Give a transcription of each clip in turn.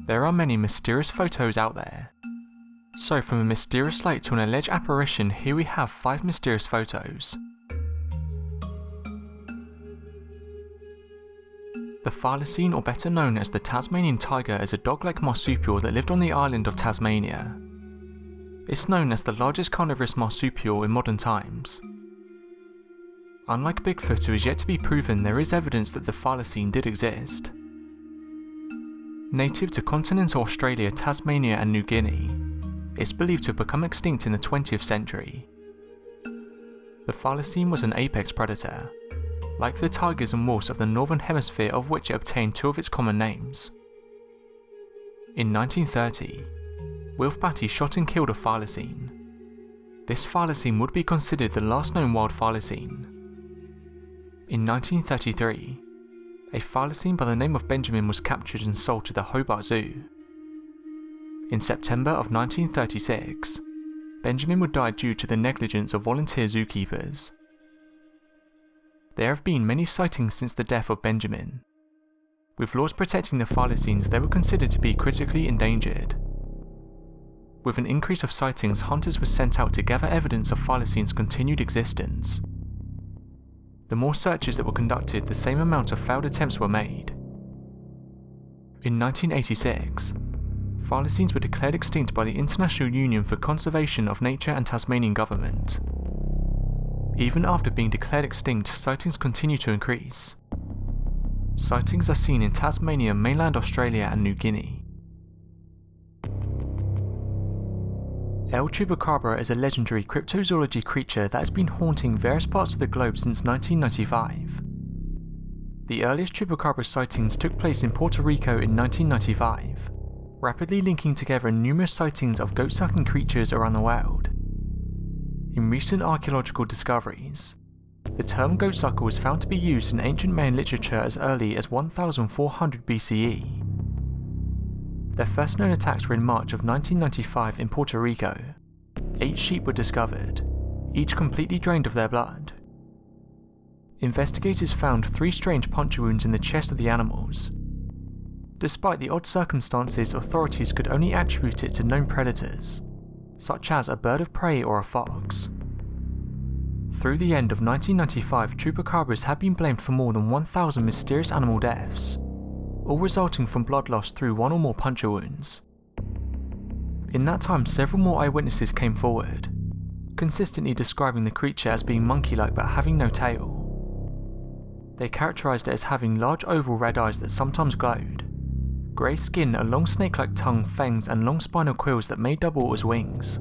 There are many mysterious photos out there. So from a mysterious light to an alleged apparition, here we have 5 mysterious photos. The thylacine, or better known as the Tasmanian Tiger, is a dog-like marsupial that lived on the island of Tasmania. It's known as the largest carnivorous marsupial in modern times. Unlike Bigfoot, who is yet to be proven, there is evidence that the thylacine did exist. Native to continental Australia, Tasmania and New Guinea, it's believed to have become extinct in the 20th century. The thylacine was an apex predator, like the tigers and wolves of the northern hemisphere, of which it obtained 2 of its common names. In 1930, Wilf Batty shot and killed a thylacine. This thylacine would be considered the last known wild thylacine. In 1933, a thylacine by the name of Benjamin was captured and sold to the Hobart Zoo. In September of 1936, Benjamin would die due to the negligence of volunteer zookeepers. There have been many sightings since the death of Benjamin. With laws protecting the thylacines, they were considered to be critically endangered. With an increase of sightings, hunters were sent out to gather evidence of thylacines' continued existence. The more searches that were conducted, the same amount of failed attempts were made. In 1986, thylacines were declared extinct by the International Union for Conservation of Nature and Tasmanian government. Even after being declared extinct, sightings continue to increase. Sightings are seen in Tasmania, mainland Australia and New Guinea. El Chupacabra is a legendary cryptozoology creature that has been haunting various parts of the globe since 1995. The earliest Chupacabra sightings took place in Puerto Rico in 1995, rapidly linking together numerous sightings of goat-sucking creatures around the world. In recent archaeological discoveries, the term goatsucker was found to be used in ancient Mayan literature as early as 1400 BCE. Their first known attacks were in March of 1995 in Puerto Rico. 8 sheep were discovered, each completely drained of their blood. Investigators found 3 strange puncture wounds in the chest of the animals. Despite the odd circumstances, authorities could only attribute it to known predators, such as a bird of prey or a fox. Through the end of 1995, chupacabras had been blamed for more than 1,000 mysterious animal deaths, all resulting from blood loss through 1 or more puncture wounds. In that time, several more eyewitnesses came forward, consistently describing the creature as being monkey-like but having no tail. They characterised it as having large oval red eyes that sometimes glowed, grey skin, a long snake-like tongue, fangs and long spinal quills that may double as wings.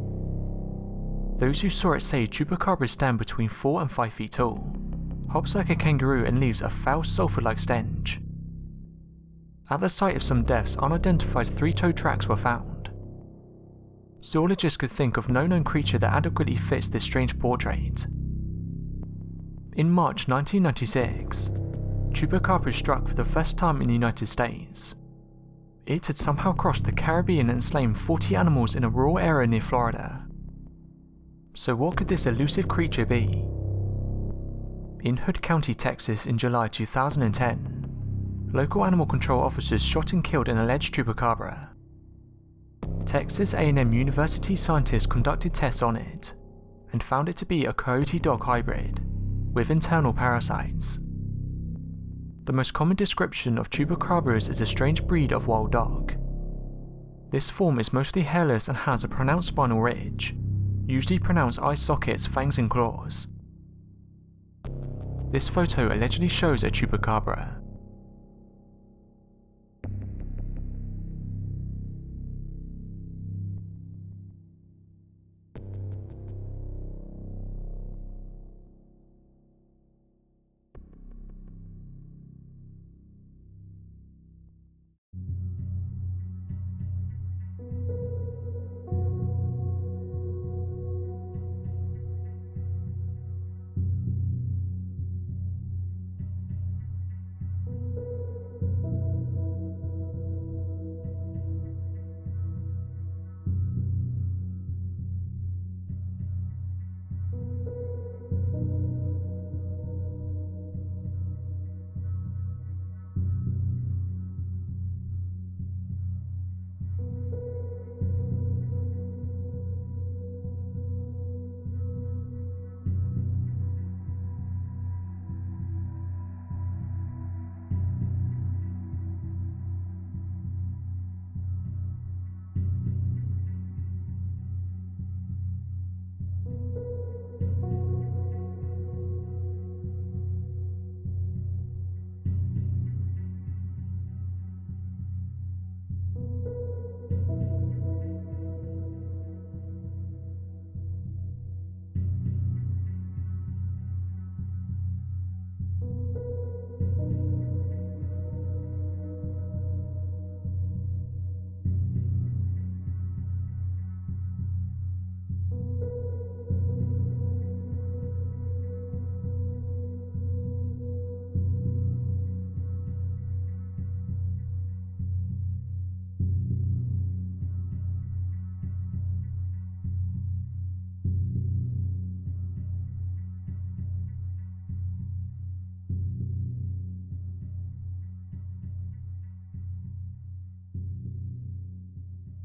Those who saw it say chupacabras stand between 4 and 5 feet tall, hops like a kangaroo and leaves a foul sulphur-like stench. At the site of some deaths, unidentified 3-toe tracks were found. Zoologists could think of no known creature that adequately fits this strange portrait. In March 1996, Chupacabra struck for the first time in the United States. It had somehow crossed the Caribbean and slain 40 animals in a rural area near Florida. So what could this elusive creature be? In Hood County, Texas in July 2010, local animal control officers shot and killed an alleged chupacabra. Texas A&M University scientists conducted tests on it, and found it to be a coyote-dog hybrid, with internal parasites. The most common description of chupacabras is a strange breed of wild dog. This form is mostly hairless and has a pronounced spinal ridge, usually pronounced eye sockets, fangs and claws. This photo allegedly shows a chupacabra.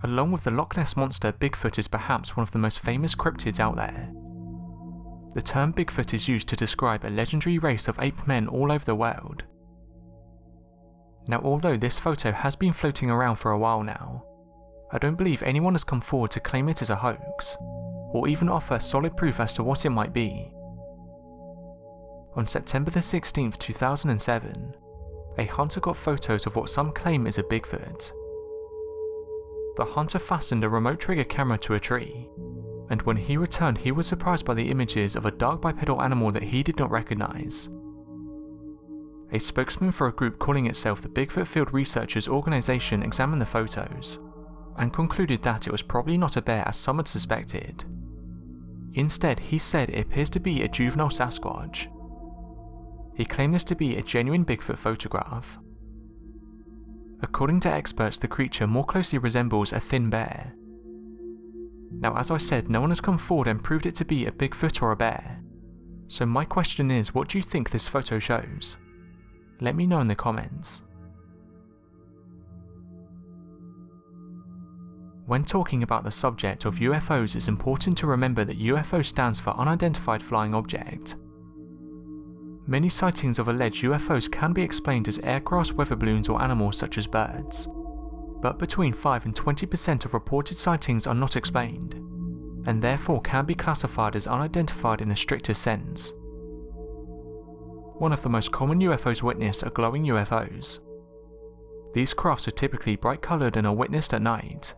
Along with the Loch Ness Monster, Bigfoot is perhaps one of the most famous cryptids out there. The term Bigfoot is used to describe a legendary race of ape men all over the world. Now, although this photo has been floating around for a while now, I don't believe anyone has come forward to claim it as a hoax, or even offer solid proof as to what it might be. On September the 16th, 2007, a hunter got photos of what some claim is a Bigfoot. The hunter fastened a remote trigger camera to a tree, and when he returned he was surprised by the images of a dark bipedal animal that he did not recognize. A spokesman for a group calling itself the Bigfoot Field Researchers Organization examined the photos, and concluded that it was probably not a bear as some had suspected. Instead, he said it appears to be a juvenile Sasquatch. He claimed this to be a genuine Bigfoot photograph. According to experts, the creature more closely resembles a thin bear. Now, as I said, no one has come forward and proved it to be a Bigfoot or a bear. So my question is, what do you think this photo shows? Let me know in the comments. When talking about the subject of UFOs, it's important to remember that UFO stands for Unidentified Flying Object. Many sightings of alleged UFOs can be explained as aircraft, weather balloons, or animals such as birds, but between 5 and 20% of reported sightings are not explained, and therefore can be classified as unidentified in the strictest sense. One of the most common UFOs witnessed are glowing UFOs. These crafts are typically bright coloured and are witnessed at night.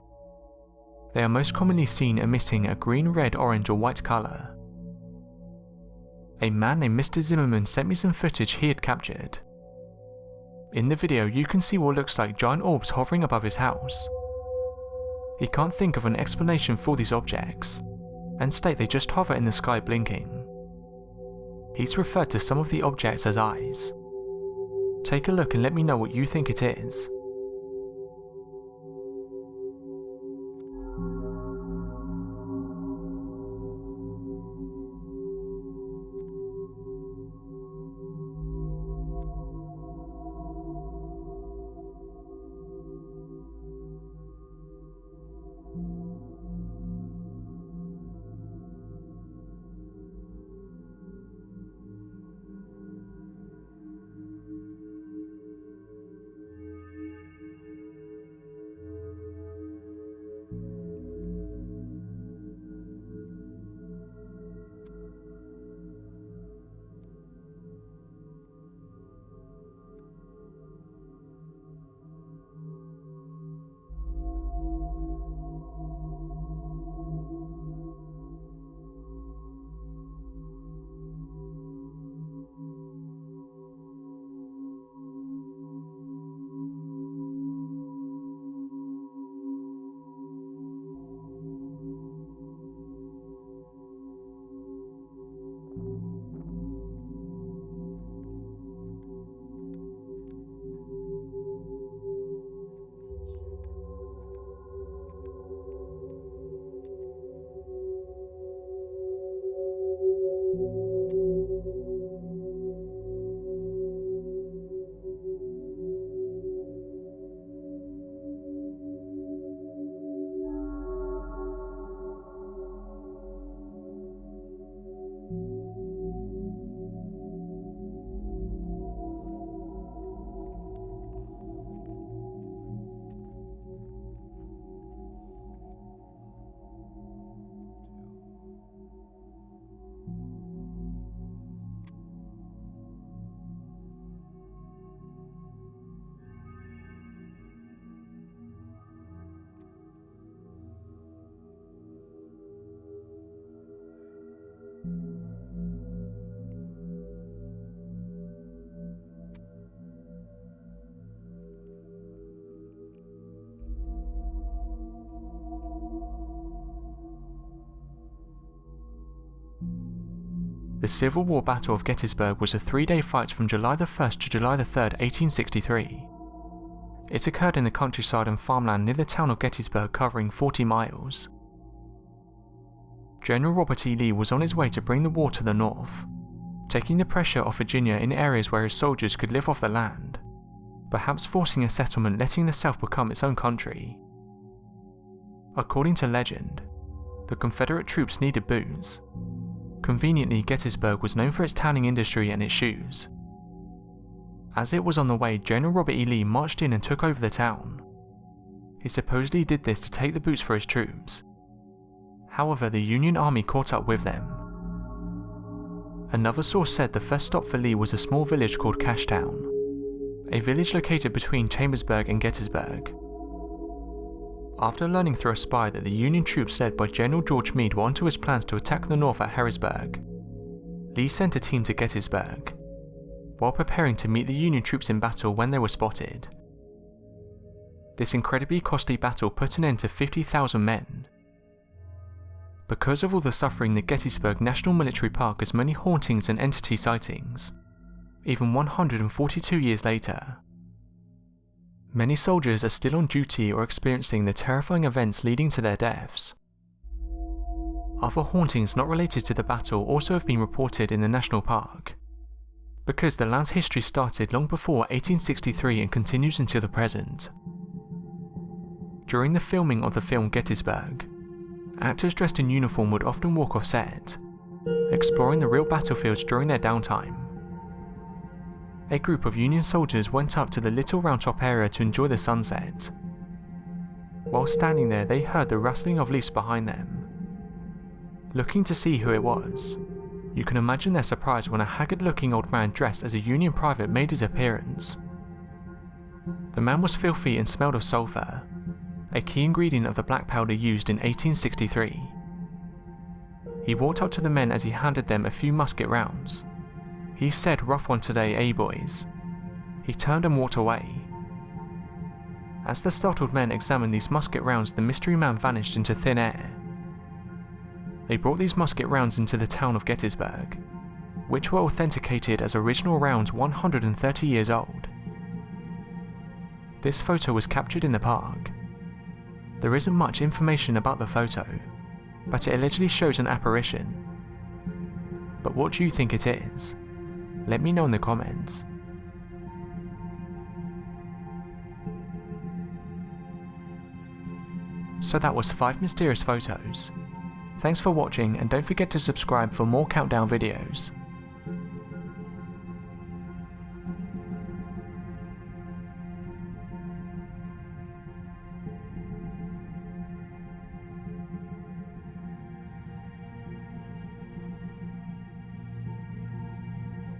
They are most commonly seen emitting a green, red, orange, or white colour. A man named Mr. Zimmerman sent me some footage he had captured. In the video you can see what looks like giant orbs hovering above his house. He can't think of an explanation for these objects, and state they just hover in the sky blinking. He's referred to some of the objects as eyes. Take a look and let me know what you think it is. The Civil War Battle of Gettysburg was a 3-day fight from July the 1st to July the 3rd, 1863. It occurred in the countryside and farmland near the town of Gettysburg, covering 40 miles. General Robert E. Lee was on his way to bring the war to the north, taking the pressure off Virginia in areas where his soldiers could live off the land, perhaps forcing a settlement, letting the South become its own country. According to legend, the Confederate troops needed boots. Conveniently, Gettysburg was known for its tanning industry and its shoes. As it was on the way, General Robert E. Lee marched in and took over the town. He supposedly did this to take the boots for his troops. However, the Union Army caught up with them. Another source said the first stop for Lee was a small village called Cashtown, a village located between Chambersburg and Gettysburg. After learning through a spy that the Union troops led by General George Meade were onto his plans to attack the North at Harrisburg, Lee sent a team to Gettysburg, while preparing to meet the Union troops in battle when they were spotted. This incredibly costly battle put an end to 50,000 men. Because of all the suffering, the Gettysburg National Military Park has many hauntings and entity sightings, even 142 years later. Many soldiers are still on duty or experiencing the terrifying events leading to their deaths. Other hauntings not related to the battle also have been reported in the national park, because the land's history started long before 1863 and continues until the present. During the filming of the film Gettysburg, actors dressed in uniform would often walk off set, exploring the real battlefields during their downtime. A group of Union soldiers went up to the Little Round Top area to enjoy the sunset. While standing there, they heard the rustling of leaves behind them. Looking to see who it was, you can imagine their surprise when a haggard-looking old man dressed as a Union private made his appearance. The man was filthy and smelled of sulphur, a key ingredient of the black powder used in 1863. He walked up to the men as he handed them a few musket rounds. He said, "Rough one today, eh boys?" He turned and walked away. As the startled men examined these musket rounds, the mystery man vanished into thin air. They brought these musket rounds into the town of Gettysburg, which were authenticated as original rounds 130 years old. This photo was captured in the park. There isn't much information about the photo, but it allegedly shows an apparition. But what do you think it is? Let me know in the comments. So that was 5 mysterious photos. Thanks for watching, and don't forget to subscribe for more countdown videos.